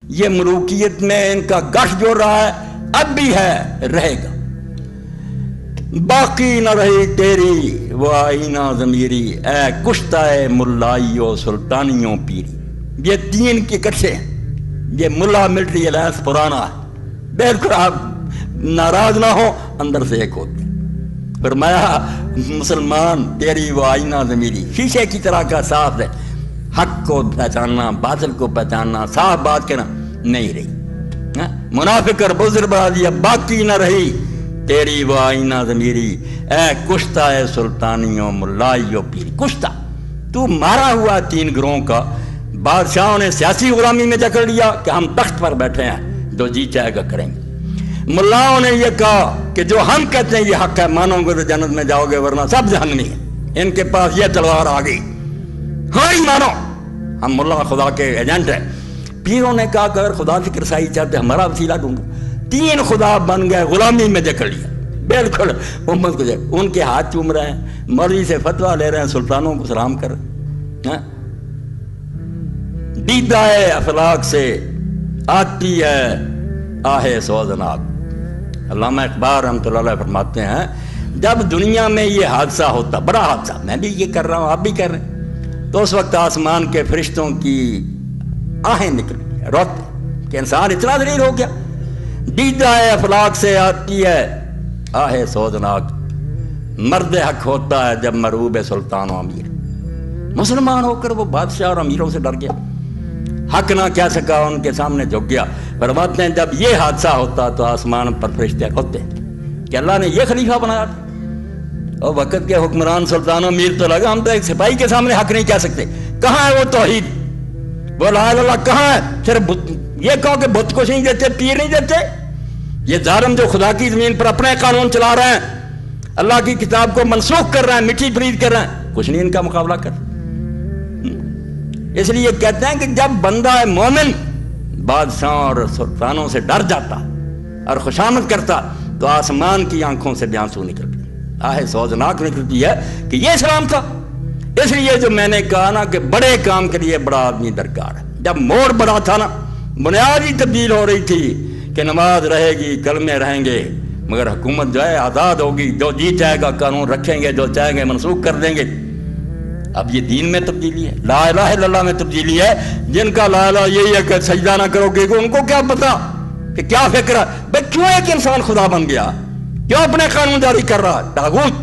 یہ ملوکیت میں ان کا گٹھ جو رہا ہے اب بھی ہے، رہے گا۔ باقی نہ رہی تیری وہ آئینہ ضمیری، اے کشتہ ملائیو سلطانیوں پیری۔ یہ تین کے اکٹھے ہیں، یہ ملا ملٹری الائنس پرانا ہے، بالکل آپ ناراض نہ ہو، اندر سے ایک ہوتے ہیں۔ فرمایا مسلمان تیری وہ آئینہ ضمیری، شیشے کی طرح کا صاف ہے، حق کو پہچاننا باطل کو پہچاننا صاف بات کہنا نہیں رہی۔ منافق اور بزر بڑھا دیا، باقی نہ رہی تیری وہ آئینہ ضمیری، اے کشتہ ہے سلطانیوں ملائیو پیری۔ کشتہ تو مارا ہوا تین گروہوں کا، بادشاہوں نے سیاسی غلامی میں جکڑ لیا کہ ہم تخت پر بیٹھے ہیں، جو جی چاہے گا کریں گے۔ ملاؤں نے یہ کہا کہ جو ہم کہتے ہیں یہ حق ہے، مانو گے تو جنت میں جاؤ گے ورنہ سب جہنمی ہے۔ ان کے پاس یہ تلوار آ گئی، ہاں ہی مانو، ہم ملا خدا کے ایجنٹ ہیں۔ پیروں نے کہا کہ اگر خدا کی رسائی چاہتے ہمارا وسیلہ ڈھونڈو۔ تین خدا بن گئے، غلامی میں جکڑ لیا، بالکل امت کو جکڑ۔ ان کے ہاتھ چوم رہے ہیں، مولوی سے فتویٰ لے رہے ہیں، سلطانوں کو سلام کر رہے ہیں۔ دیدہ افلاک سے آتی ہے آہ سوزناک۔ علامہ اقبال رحمۃ اللہ علیہ فرماتے ہیں جب دنیا میں یہ حادثہ ہوتا، بڑا حادثہ، میں بھی یہ کر رہا ہوں آپ بھی کر رہے ہیں، تو اس وقت آسمان کے فرشتوں کی آہیں نکل روتے کہ انسان اتنا ذلیل ہو گیا۔ دیدہ افلاک سے آتی ہے آہ سوزناک، مرد حق ہوتا ہے جب مرعوب سلطان و امیر۔ مسلمان ہو کر وہ بادشاہ اور امیروں سے ڈر گیا، حق نہ کہہ سکا، ان کے سامنے جھک گیا۔ فرماتے ہیں جب یہ حادثہ ہوتا تو آسمان پر فرشتے ہوتے کہ اللہ نے یہ خلیفہ بنایا تھا۔ اور وقت کے حکمران سلطان و امیر تو لگا ہم تو ایک سپاہی کے سامنے حق نہیں کہہ سکتے۔ کہاں ہے وہ توحید، وہ لا الہ الا اللہ کہاں ہے؟ صرف یہ کہو کہ بت کچھ نہیں دیتے، پیر نہیں دیتے۔ یہ ظالم جو خدا کی زمین پر اپنے قانون چلا رہے ہیں، اللہ کی کتاب کو منسوخ کر رہے ہیں، مٹی فرید کر رہے ہیں، کچھ نہیں ان کا مقابلہ کر۔ اس لیے کہتے ہیں کہ جب بندہ مومن بادشاہوں اور سلطانوں سے ڈر جاتا اور خوشامد کرتا تو آسمان کی آنکھوں سے بیانسو نکلتی، آہ سوزناک نکلتی ہے کہ یہ اسلام تھا۔ اس لیے جو میں نے کہا نا کہ بڑے کام کے لیے بڑا آدمی درکار ہے، جب موڑ بڑا تھا نا، بنیاد ہی تبدیل ہو رہی تھی کہ نماز رہے گی، کلمے رہیں گے، مگر حکومت جو ہے آزاد ہوگی، جو جی چاہے گا قانون رکھیں گے، جو چاہیں گے منسوخ کر دیں گے۔ اب یہ دین میں تبدیلی ہے، لا الہ الا اللہ میں تبدیلی ہے۔ جن کا لا الہ یہی ہے کہ سجدہ نہ کرو گے، ان کو کیا پتا کہ کیا فکر ہے؟ بھئی کیوں ایک انسان خدا بن گیا؟ کیوں اپنے قانون جاری کر رہا ہے؟ طاغوت